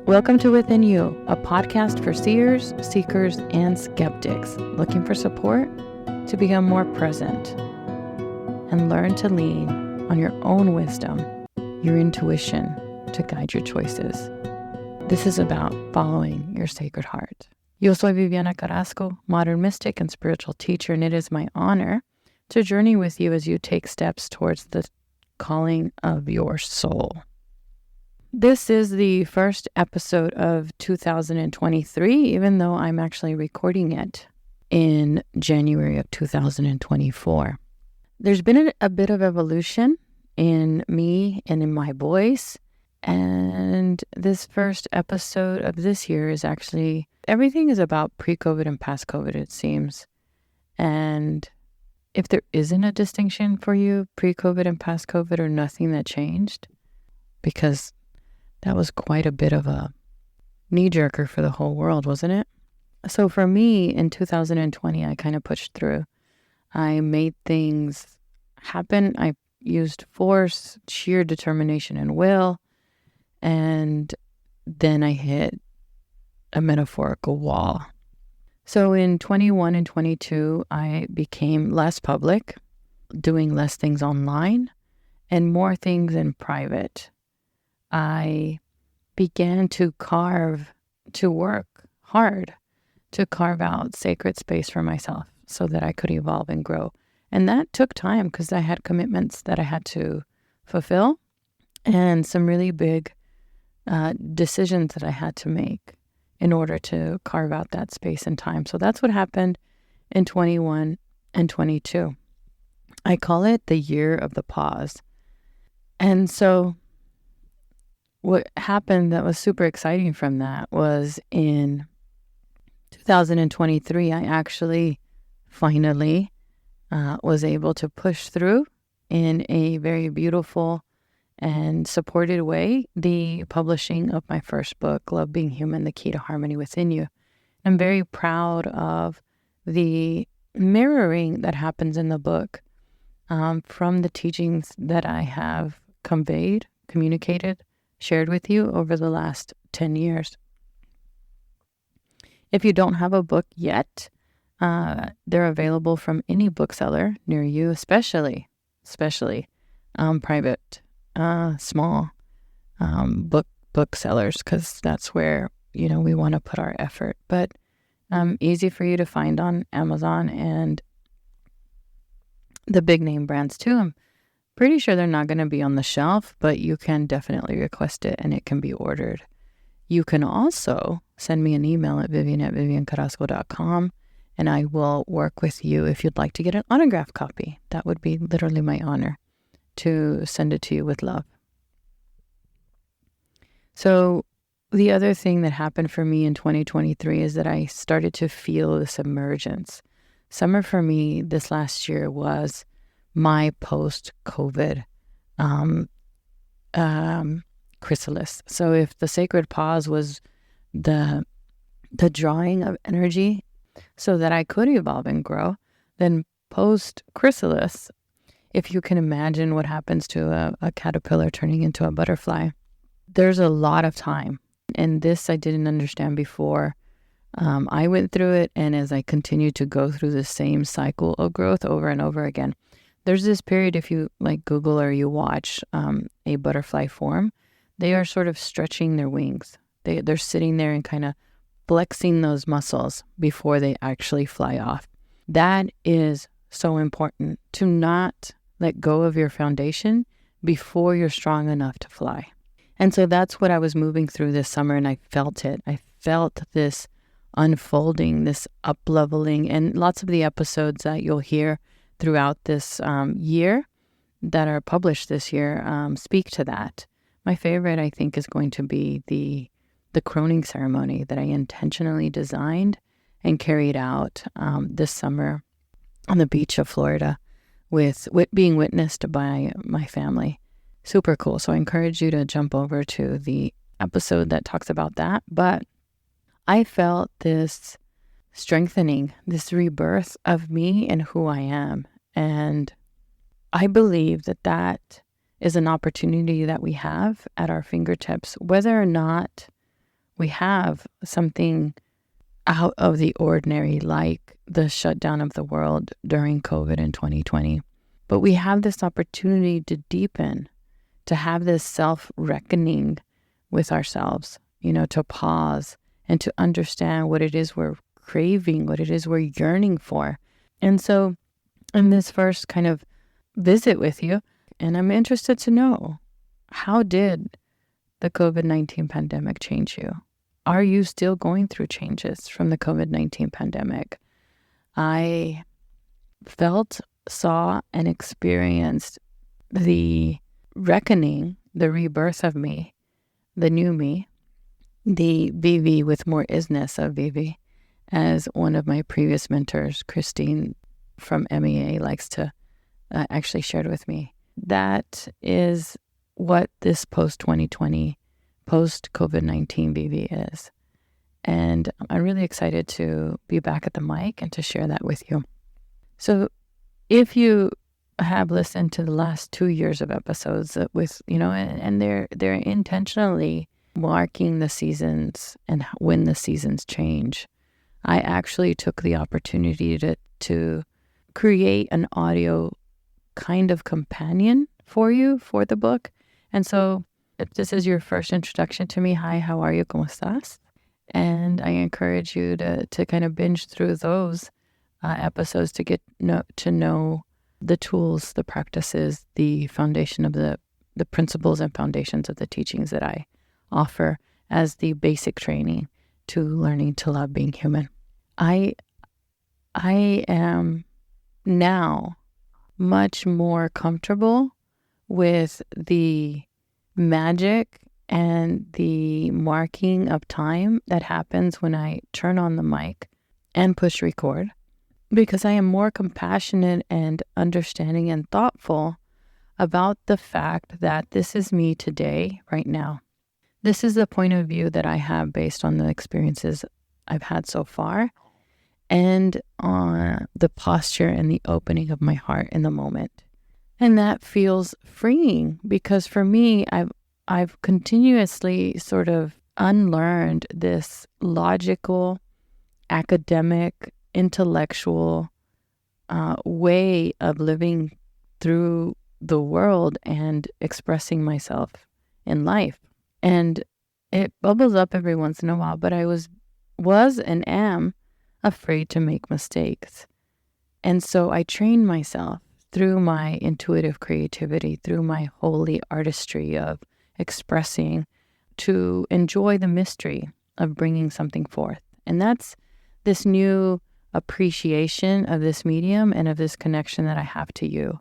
Welcome to Within You, a podcast for seers, seekers, and skeptics looking for support to become more present and learn to lean on your own wisdom, your intuition to guide your choices. This is about following your sacred heart. Yo soy Viviana Carrasco, modern mystic and spiritual teacher, and it is my honor to journey with you as you take steps towards the calling of your soul. This is the first episode of 2023, even though I'm actually recording it in January of 2024. There's been a bit of evolution in me and in my voice, and this first episode of this year is actually, everything is about pre-COVID and past-COVID, it seems. And if there isn't a distinction for you, pre-COVID and past-COVID, or nothing that changed, because that was quite a bit of a knee-jerker for the whole world, wasn't it? So for me, in 2020, I kind of pushed through. I made things happen. I used force, sheer determination, and will. And then I hit a metaphorical wall. So in 21 and 22, I became less public, doing less things online and more things in private. I began to work hard to carve out sacred space for myself so that I could evolve and grow. And that took time because I had commitments that I had to fulfill and some really big decisions that I had to make in order to carve out that space and time. So that's what happened in 21 and 22. I call it the year of the pause. And so what happened that was super exciting from that was in 2023, I actually finally was able to push through in a very beautiful and supported way the publishing of my first book, Love Being Human, The Key to Harmony Within You. I'm very proud of the mirroring that happens in the book from the teachings that I have conveyed, communicated, shared with you over the last 10 years. If you don't have a book yet, they're available from any bookseller near you, especially private, small booksellers, because that's where, we want to put our effort. But easy for you to find on Amazon and the big name brands too. I'm pretty sure they're not going to be on the shelf, but you can definitely request it and it can be ordered. You can also send me an email at vivian@viviancarrasco.com and I will work with you if you'd like to get an autographed copy. That would be literally my honor to send it to you with love. So the other thing that happened for me in 2023 is that I started to feel this emergence. Summer for me this last year was my post-COVID chrysalis. So if the sacred pause was the drawing of energy so that I could evolve and grow, then post-chrysalis, if you can imagine what happens to a caterpillar turning into a butterfly, there's a lot of time. And this I didn't understand before. I went through it, and as I continued to go through the same cycle of growth over and over again, there's this period, if you Google or you watch a butterfly form, they are sort of stretching their wings. They're sitting there and kind of flexing those muscles before they actually fly off. That is so important, to not let go of your foundation before you're strong enough to fly. And so that's what I was moving through this summer, and I felt it. I felt this unfolding, this up-leveling, and lots of the episodes that you'll hear throughout this year that are published this year speak to that. My favorite, I think, is going to be the croning ceremony that I intentionally designed and carried out this summer on the beach of Florida with being witnessed by my family. Super cool. So I encourage you to jump over to the episode that talks about that. But I felt this strengthening, this rebirth of me and who I am. And I believe that is an opportunity that we have at our fingertips, whether or not we have something out of the ordinary, like the shutdown of the world during COVID in 2020. But we have this opportunity to deepen, to have this self-reckoning with ourselves, to pause and to understand what it is we're craving, what it is we're yearning for. And so in this first kind of visit with you, and I'm interested to know, how did the COVID-19 pandemic change you? Are you still going through changes from the COVID-19 pandemic? I felt, saw, and experienced the reckoning, the rebirth of me, the new me, the Vivi with more isness of Vivi, as one of my previous mentors, Christine from MEA, likes to actually shared with me. That is what this post-2020, post-COVID-19 Vivi is. And I'm really excited to be back at the mic and to share that with you. So if you have listened to the last 2 years of episodes with, and they're intentionally marking the seasons and when the seasons change, I actually took the opportunity to create an audio kind of companion for you for the book. And so if this is your first introduction to me, hi, how are you? ¿Cómo estás? And I encourage you to kind of binge through those episodes to get to know the tools, the practices, the foundation of the principles and foundations of the teachings that I offer as the basic training to learning to love being human. I am now much more comfortable with the magic and the marking of time that happens when I turn on the mic and push record, because I am more compassionate and understanding and thoughtful about the fact that this is me today, right now. This is the point of view that I have based on the experiences I've had so far and on the posture and the opening of my heart in the moment. And that feels freeing, because for me, I've continuously sort of unlearned this logical, academic, intellectual way of living through the world and expressing myself in life. And it bubbles up every once in a while, but I was and am afraid to make mistakes. And so I trained myself through my intuitive creativity, through my holy artistry of expressing, to enjoy the mystery of bringing something forth. And that's this new appreciation of this medium and of this connection that I have to you.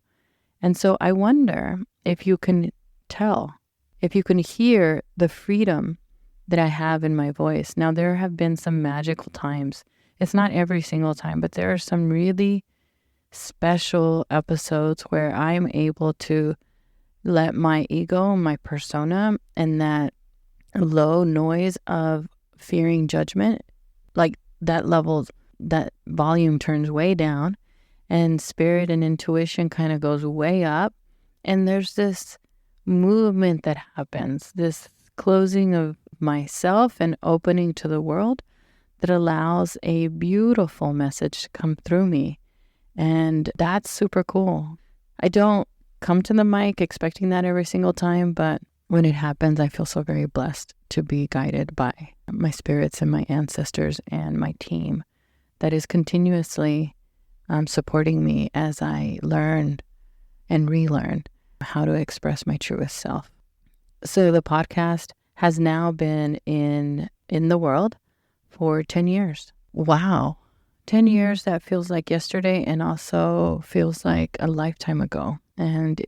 And so I wonder if you can tell, if you can hear the freedom that I have in my voice. Now, there have been some magical times. It's not every single time, but there are some really special episodes where I'm able to let my ego, my persona, and that low noise of fearing judgment, like that level, that volume turns way down, and spirit and intuition kind of goes way up. And there's this movement that happens, this closing of myself and opening to the world that allows a beautiful message to come through me. And that's super cool. I don't come to the mic expecting that every single time, but when it happens, I feel so very blessed to be guided by my spirits and my ancestors and my team that is continuously supporting me as I learn and relearn how to express my truest self. So the podcast has now been in the world for 10 years. Wow. 10 years, that feels like yesterday and also feels like a lifetime ago. And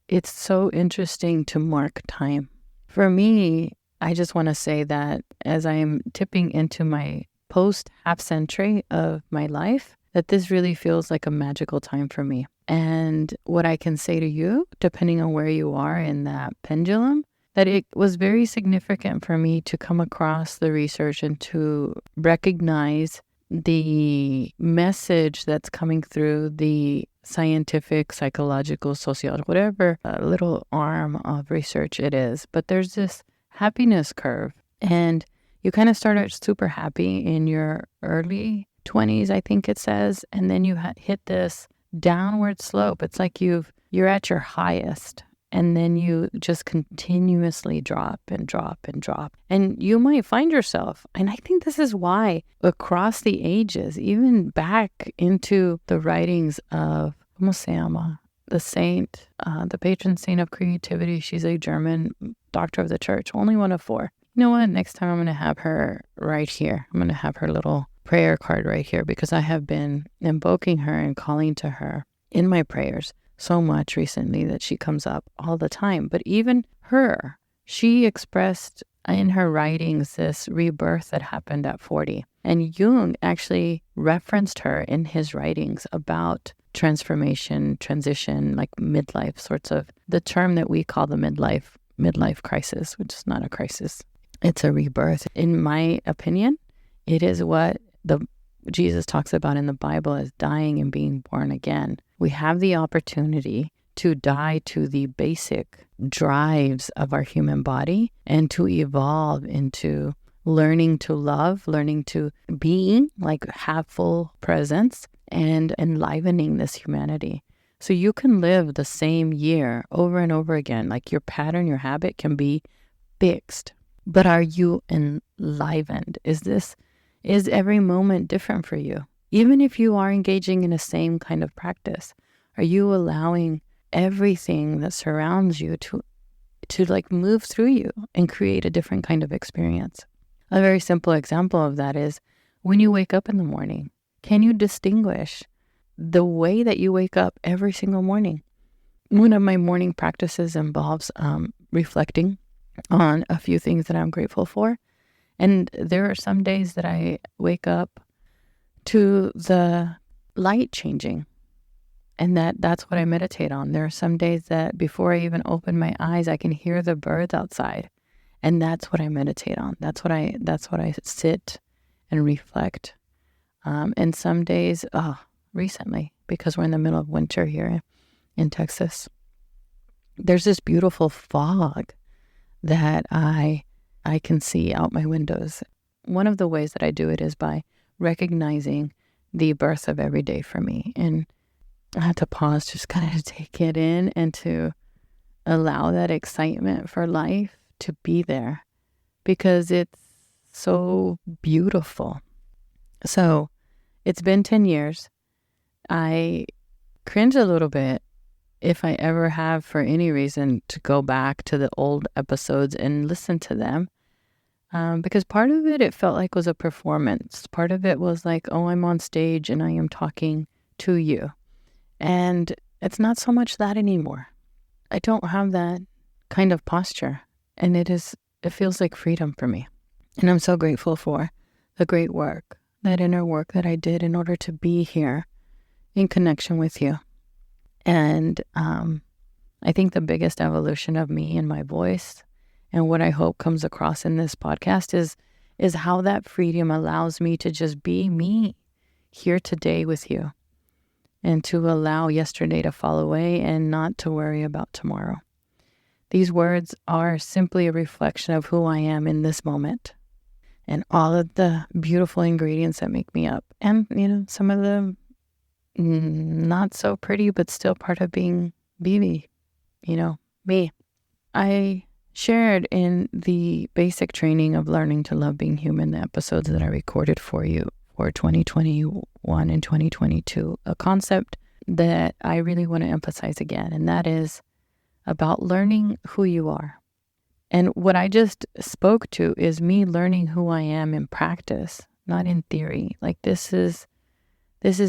it's so interesting to mark time. For me, I just want to say that as I am tipping into my post half century of my life, that this really feels like a magical time for me. And what I can say to you, depending on where you are in that pendulum, that it was very significant for me to come across the research and to recognize the message that's coming through the scientific, psychological, sociological, whatever little arm of research it is. But there's this happiness curve. And, You kind of start out super happy in your early 20s, I think it says, and then you hit this downward slope. It's like you're at your highest, and then you just continuously drop and drop and drop. And you might find yourself, and I think this is why across the ages, even back into the writings of Mosama, the saint, the patron saint of creativity. She's a German doctor of the church, only one of 4. You know what? Next time I'm going to have her right here. I'm going to have her little prayer card right here, because I have been invoking her and calling to her in my prayers so much recently that she comes up all the time. But even her, she expressed in her writings this rebirth that happened at 40. And Jung actually referenced her in his writings about transformation, transition, like midlife, sorts of the term that we call the midlife crisis, which is not a crisis. It's a rebirth. In my opinion, it is what Jesus talks about in the Bible as dying and being born again. We have the opportunity to die to the basic drives of our human body and to evolve into learning to love, learning to being, like have full presence, and enlivening this humanity. So you can live the same year over and over again. Like your pattern, your habit can be fixed. But are you enlivened? Is every moment different for you? Even if you are engaging in the same kind of practice, are you allowing everything that surrounds you to like move through you and create a different kind of experience? A very simple example of that is when you wake up in the morning. Can you distinguish the way that you wake up every single morning? One of my morning practices involves reflecting on a few things that I'm grateful for. And there are some days that I wake up to the light changing, and that's what I meditate on. There are some days that before I even open my eyes, I can hear the birds outside, and that's what I meditate on. That's what I sit and reflect. And some days, recently, because we're in the middle of winter here in Texas, there's this beautiful fog that I can see out my windows. One of the ways that I do it is by recognizing the birth of every day for me. And I had to pause, just kind of take it in and to allow that excitement for life to be there, because it's so beautiful. So it's been 10 years. I cringe a little bit if I ever have for any reason to go back to the old episodes and listen to them. Because part of it felt like was a performance. Part of it was like, oh, I'm on stage and I am talking to you. And it's not so much that anymore. I don't have that kind of posture. And it feels like freedom for me. And I'm so grateful for the great work, that inner work that I did in order to be here in connection with you. And I think the biggest evolution of me and my voice, and what I hope comes across in this podcast, is how that freedom allows me to just be me here today with you, and to allow yesterday to fall away and not to worry about tomorrow. These words are simply a reflection of who I am in this moment and all of the beautiful ingredients that make me up. And, some of the not so pretty, but still part of being me. I shared in the basic training of learning to love being human, the episodes that I recorded for you for 2021 and 2022, a concept that I really want to emphasize again, and that is about learning who you are. And what I just spoke to is me learning who I am in practice, not in theory. Like this is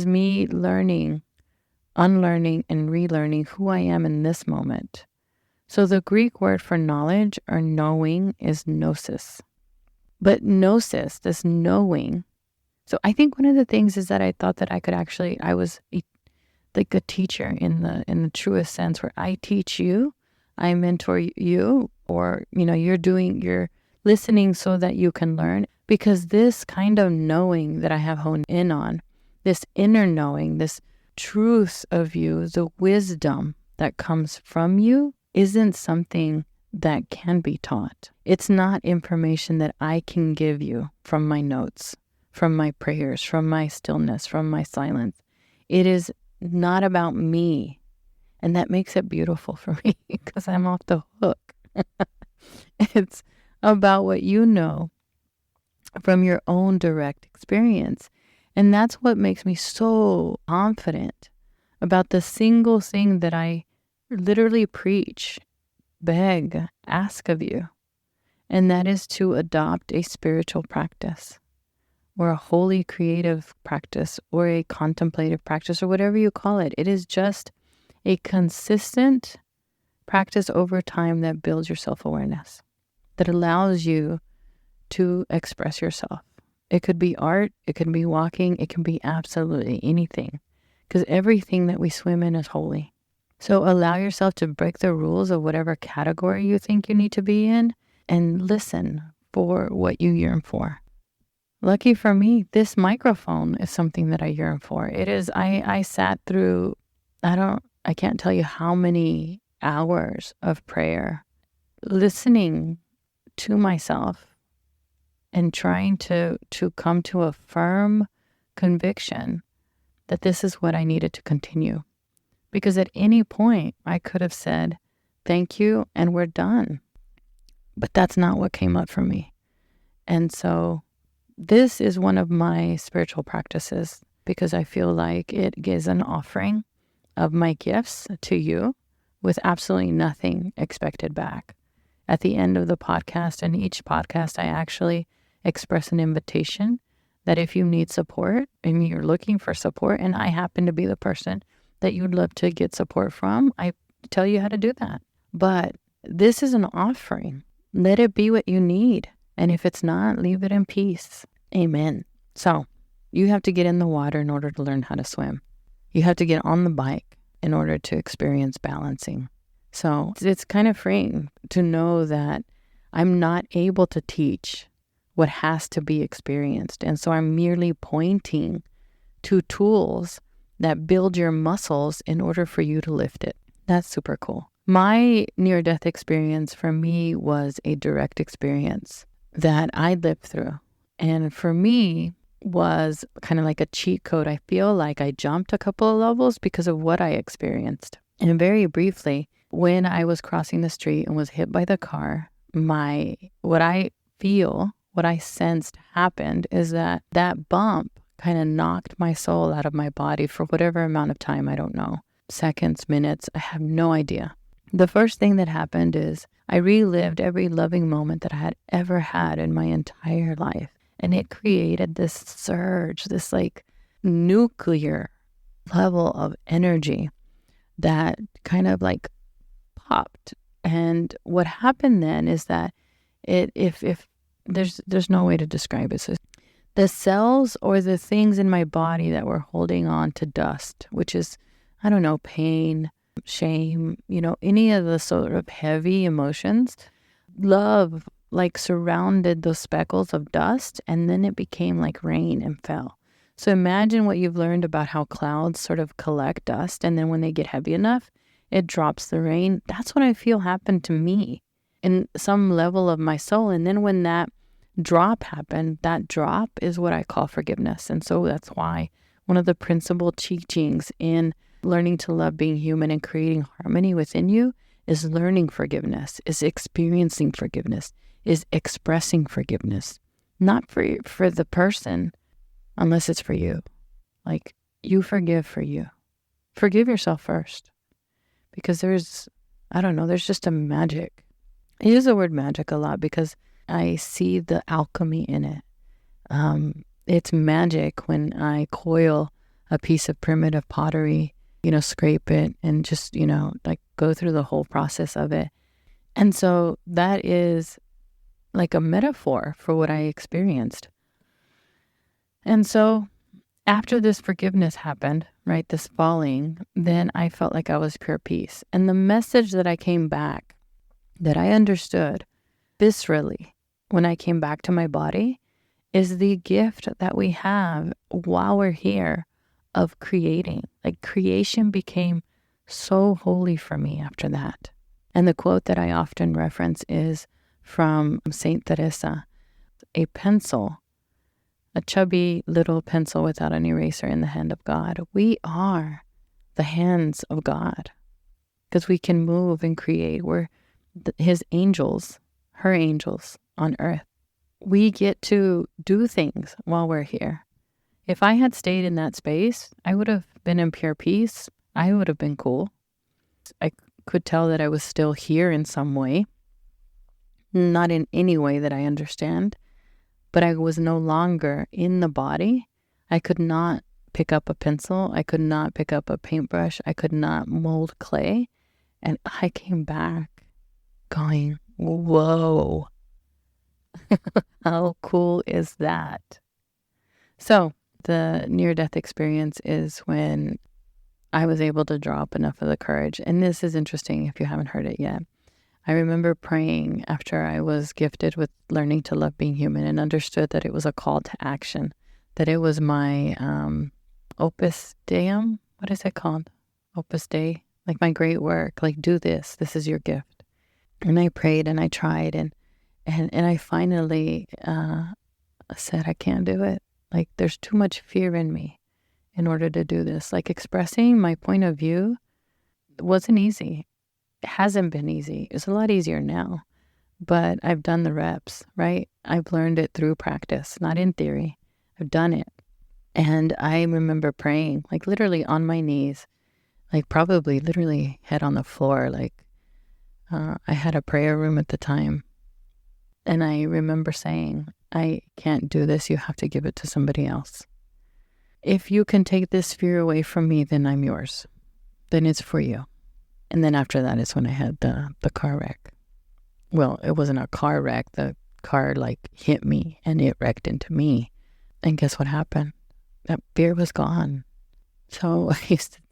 me learning, unlearning, and relearning who I am in this moment. So the Greek word for knowledge or knowing is gnosis. But gnosis, this knowing. So I think one of the things is that I thought that I was like a teacher in the truest sense, where I teach you, I mentor you, or, you're listening so that you can learn. Because this kind of knowing that I have honed in on, this inner knowing, this truth of you, the wisdom that comes from you, isn't something that can be taught. It's not information that I can give you from my notes, from my prayers, from my stillness, from my silence. It is not about me. And that makes it beautiful for me because I'm off the hook. It's about what you know from your own direct experience. And that's what makes me so confident about the single thing that I literally preach, beg, ask of you. And that is to adopt a spiritual practice or a holy creative practice or a contemplative practice or whatever you call it. It is just a consistent practice over time that builds your self-awareness, that allows you to express yourself. It could be art, it could be walking, it can be absolutely anything, because everything that we swim in is holy. So allow yourself to break the rules of whatever category you think you need to be in and listen for what you yearn for. Lucky for me, this microphone is something that I yearn for. It is, I sat through, I can't tell you how many hours of prayer, listening to myself and trying to come to a firm conviction that this is what I needed to continue. Because at any point I could have said, thank you, and we're done. But that's not what came up for me. And so this is one of my spiritual practices because I feel like it gives an offering of my gifts to you with absolutely nothing expected back. At the end of the podcast and each podcast, I actually express an invitation that if you need support and you're looking for support, and I happen to be the person that you'd love to get support from, I tell you how to do that. But this is an offering. Let it be what you need. And if it's not, leave it in peace. Amen. So you have to get in the water in order to learn how to swim. You have to get on the bike in order to experience balancing. So it's kind of freeing to know that I'm not able to teach what has to be experienced. And so I'm merely pointing to tools that build your muscles in order for you to lift it. That's super cool. My near-death experience for me was a direct experience that I lived through. And for me was kind of like a cheat code. I feel like I jumped a couple of levels because of what I experienced. And very briefly, when I was crossing the street and was hit by the car, what I sensed happened is that bump kind of knocked my soul out of my body for whatever amount of time, I don't know. Seconds, minutes, I have no idea. The first thing that happened is I relived every loving moment that I had ever had in my entire life. And it created this surge, this like nuclear level of energy that kind of like popped. And what happened then is that if there's no way to describe it. So the cells or the things in my body that were holding on to dust, which is, I don't know, pain, shame, any of the sort of heavy emotions, love like surrounded those speckles of dust, and then it became like rain and fell. So imagine what you've learned about how clouds sort of collect dust, and then when they get heavy enough, it drops the rain. That's what I feel happened to me in some level of my soul. And then when that drop happened, that drop is what I call forgiveness. And so that's why one of the principal teachings in learning to love being human and creating harmony within you is learning forgiveness, is experiencing forgiveness, is expressing forgiveness. Not for the person, unless it's for you. Like, you forgive for you. Forgive yourself first. Because there's just a magic. I use the word magic a lot because I see the alchemy in it. It's magic when I coil a piece of primitive pottery, scrape it and just, like go through the whole process of it. And so that is like a metaphor for what I experienced. And so after this forgiveness happened, right, this falling, then I felt like I was pure peace. And the message that I came back, that I understood viscerally when I came back to my body, is the gift that we have while we're here of creating. Like, creation became so holy for me after that. And the quote that I often reference is from Saint Teresa: a pencil, a chubby little pencil without an eraser in the hand of God. We are the hands of God because we can move and create. We're his angels, her angels on earth. We get to do things while we're here. If I had stayed in that space, I would have been in pure peace. I would have been cool. I could tell that I was still here in some way, not in any way that I understand, but I was no longer in the body. I could not pick up a pencil. I could not pick up a paintbrush. I could not mold clay. And I came back going, whoa, how cool is that? So the near-death experience is when I was able to draw up enough of the courage. And this is interesting if you haven't heard it yet. I remember praying after I was gifted with learning to love being human and understood that it was a call to action, that it was my opus deum. What is it called? Opus Dei, like my great work, like do this. This is your gift. And I prayed and I tried and I finally said, I can't do it. Like there's too much fear in me in order to do this. Like expressing my point of view wasn't easy. It hasn't been easy. It's a lot easier now, but I've done the reps, right? I've learned it through practice, not in theory. I've done it. And I remember praying, like literally on my knees, like probably literally head on the floor. Like I had a prayer room at the time. And I remember saying, I can't do this. You have to give it to somebody else. If you can take this fear away from me, then I'm yours. Then it's for you. And then after that is when I had the car wreck. Well, it wasn't a car wreck. The car like hit me and it wrecked into me. And guess what happened? That fear was gone. So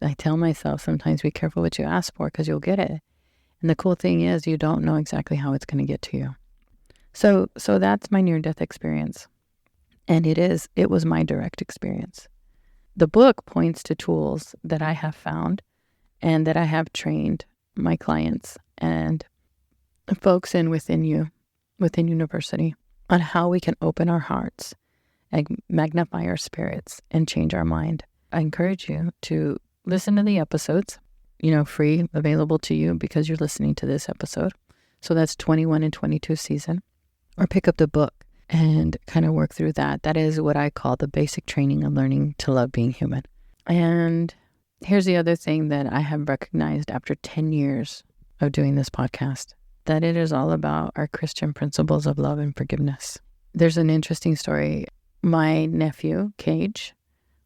I tell myself sometimes be careful what you ask for because you'll get it. And the cool thing is you don't know exactly how it's going to get to you. So that's my near-death experience. And it was my direct experience. The book points to tools that I have found and that I have trained my clients and folks within university on how we can open our hearts and magnify our spirits and change our mind. I encourage you to listen to the episodes, free, available to you because you're listening to this episode. So that's 21 and 22 season. Or pick up the book and kind of work through that. That is what I call the basic training of learning to love being human. And here's the other thing that I have recognized after 10 years of doing this podcast, that it is all about our Christian principles of love and forgiveness. There's an interesting story. My nephew, Cage,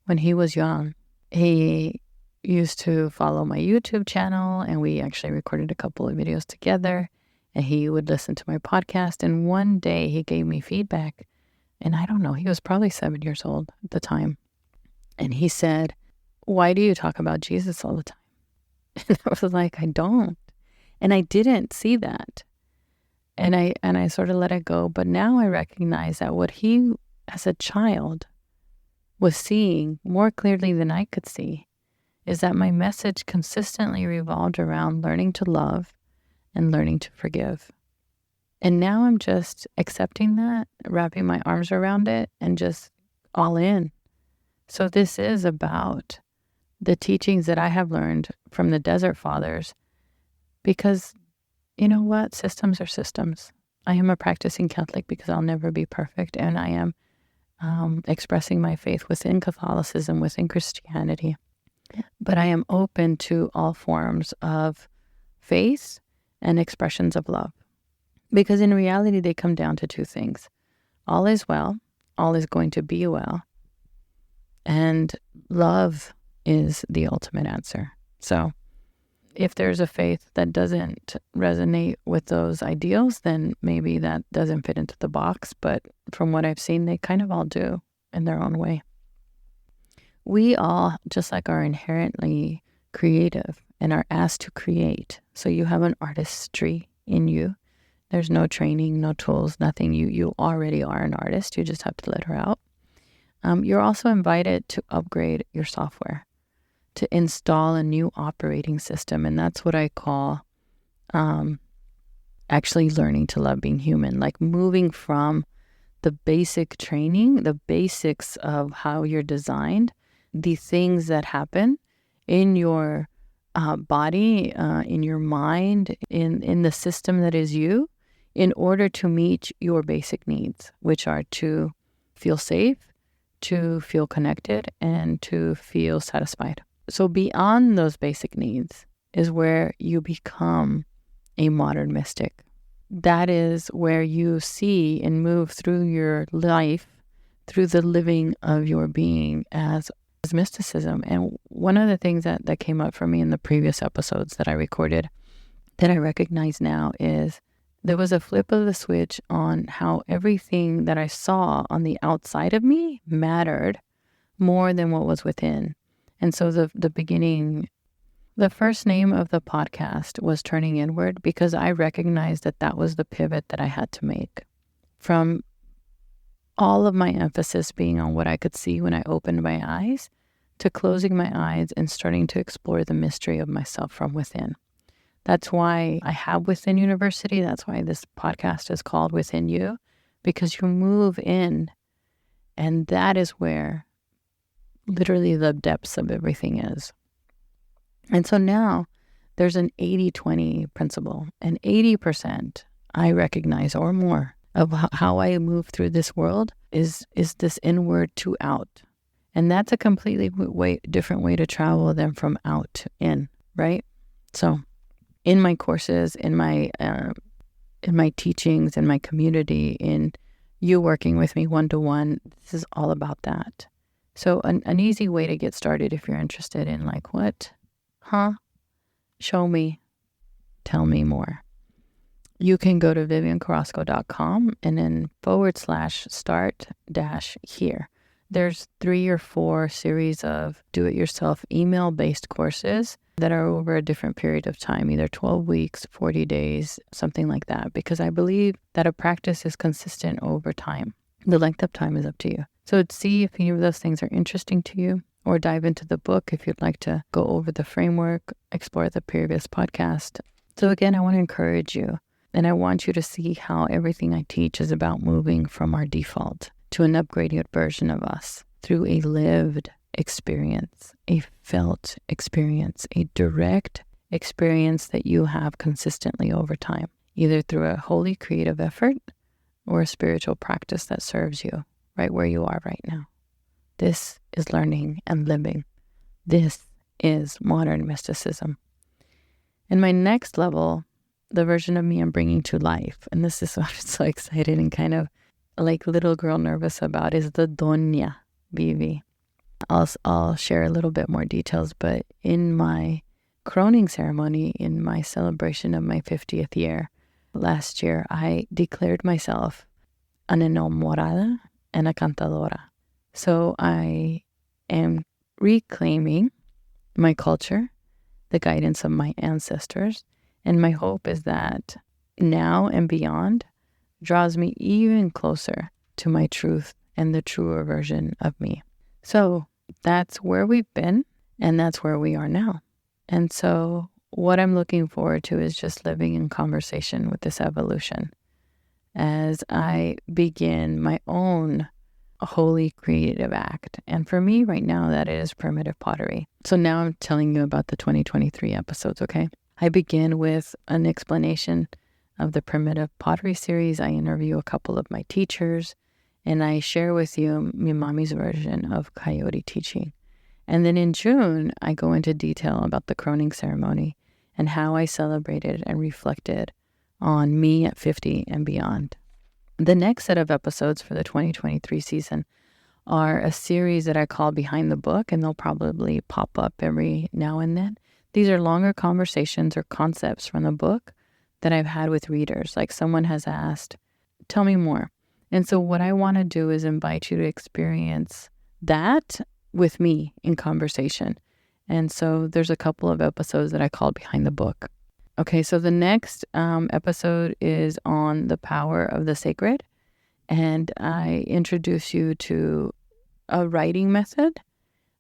when he was young, he used to follow my YouTube channel, and we actually recorded a couple of videos together. And he would listen to my podcast. And one day he gave me feedback. And I don't know, he was probably 7 years old at the time. And he said, why do you talk about Jesus all the time? And I was like, I don't. And I didn't see that. And I sort of let it go. But now I recognize that what he, as a child, was seeing more clearly than I could see is that my message consistently revolved around learning to love and learning to forgive. And now I'm just accepting that, wrapping my arms around it, and just all in. So this is about the teachings that I have learned from the Desert Fathers, because you know what? Systems are systems. I am a practicing Catholic because I'll never be perfect, and I am expressing my faith within Catholicism, within Christianity. But I am open to all forms of faith and expressions of love. Because in reality, they come down to two things. All is well. All is going to be well. And love is the ultimate answer. So if there's a faith that doesn't resonate with those ideals, then maybe that doesn't fit into the box. But from what I've seen, they kind of all do in their own way. We all, just like, are inherently creative and are asked to create. So you have an artistry in you. There's no training, no tools, nothing. You already are an artist. You just have to let her out. You're also invited to upgrade your software, to install a new operating system. And that's what I call actually learning to love being human, like moving from the basic training, the basics of how you're designed, the things that happen in your body, in your mind, in the system that is you, in order to meet your basic needs, which are to feel safe, to feel connected, and to feel satisfied. So beyond those basic needs is where you become a modern mystic. That is where you see and move through your life, through the living of your being as mysticism. And one of the things that came up for me in the previous episodes that I recorded that I recognize now is there was a flip of the switch on how everything that I saw on the outside of me mattered more than what was within. And so the beginning, the first name of the podcast was Turning Inward, because I recognized that that was the pivot that I had to make from all of my emphasis being on what I could see when I opened my eyes to closing my eyes and starting to explore the mystery of myself from within. That's why I have Within University. That's why this podcast is called Within You, because you move in, and that is where literally the depths of everything is. And so now there's an 80-20 principle, and 80% I recognize or more of how I move through this world is this inward to out. And that's a completely different way to travel than from out to in, right? So in my courses, in my teachings, in my community, in you working with me one-to-one, this is all about that. So an easy way to get started if you're interested in like, what? Huh? Show me. Tell me more. You can go to viviancarrasco.com and then /start-here. There's 3 or 4 series of do-it-yourself email-based courses that are over a different period of time, either 12 weeks, 40 days, something like that, because I believe that a practice is consistent over time. The length of time is up to you. So see if any of those things are interesting to you, or dive into the book if you'd like to go over the framework, explore the previous podcast. So again, I want to encourage you, and I want you to see how everything I teach is about moving from our default to an upgraded version of us through a lived experience, a felt experience, a direct experience that you have consistently over time, either through a holy creative effort or a spiritual practice that serves you right where you are right now. This is learning and living. This is modern mysticism. And my next level, the version of me I'm bringing to life, and this is what I'm so excited and kind of like little girl nervous about, is the Doña Vivi. I'll share a little bit more details, but in my croning ceremony, in my celebration of my 50th year last year, I declared myself an enamorada and a cantadora. So I am reclaiming my culture, the guidance of my ancestors, and my hope is that now and beyond draws me even closer to my truth and the truer version of me. So that's where we've been, and that's where we are now. And so what I'm looking forward to is just living in conversation with this evolution as I begin my own holy creative act. And for me right now, that is primitive pottery. So now I'm telling you about the 2023 episodes, okay? I begin with an explanation of the primitive pottery series. I interview a couple of my teachers, and I share with you my mommy's version of coyote teaching. And then in June, I go into detail about the croning ceremony and how I celebrated and reflected on me at 50 and beyond. The next set of episodes for the 2023 season are a series that I call Behind the Book, and they'll probably pop up every now and then. These are longer conversations or concepts from the book that I've had with readers. Like someone has asked, tell me more. And so what I want to do is invite you to experience that with me in conversation. And so there's a couple of episodes that I called Behind the Book. Okay, so the next episode is on the power of the sacred. And I introduce you to a writing method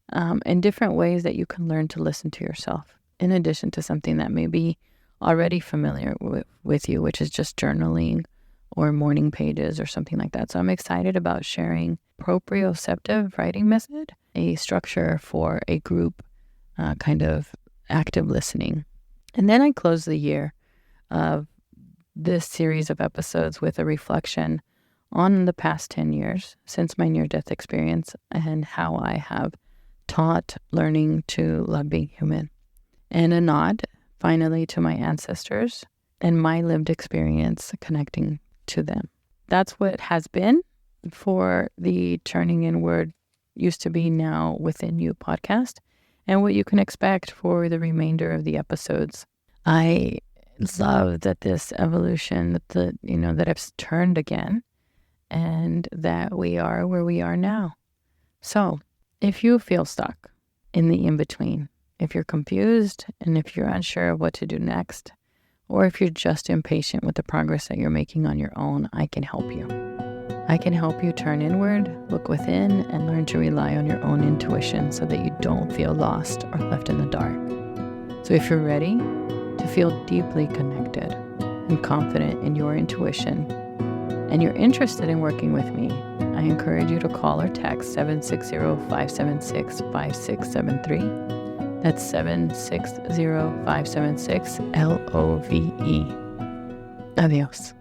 and different ways that you can learn to listen to yourself, in addition to something that may be already familiar with you, which is just journaling or morning pages or something like that. So I'm excited about sharing proprioceptive writing method, a structure for a group kind of active listening. And then I close the year of this series of episodes with a reflection on the past 10 years since my near-death experience and how I have taught learning to love being human. And a nod, finally, to my ancestors and my lived experience connecting to them. That's what has been for the Turning Inward Used to Be Now Within You podcast, and what you can expect for the remainder of the episodes. I love that this evolution, that I've turned again, and that we are where we are now. So if you feel stuck in the in-between, if you're confused and if you're unsure of what to do next, or if you're just impatient with the progress that you're making on your own, I can help you. I can help you turn inward, look within, and learn to rely on your own intuition so that you don't feel lost or left in the dark. So if you're ready to feel deeply connected and confident in your intuition, and you're interested in working with me, I encourage you to call or text 760-576-5673. That's 760-576-LOVE. Adios.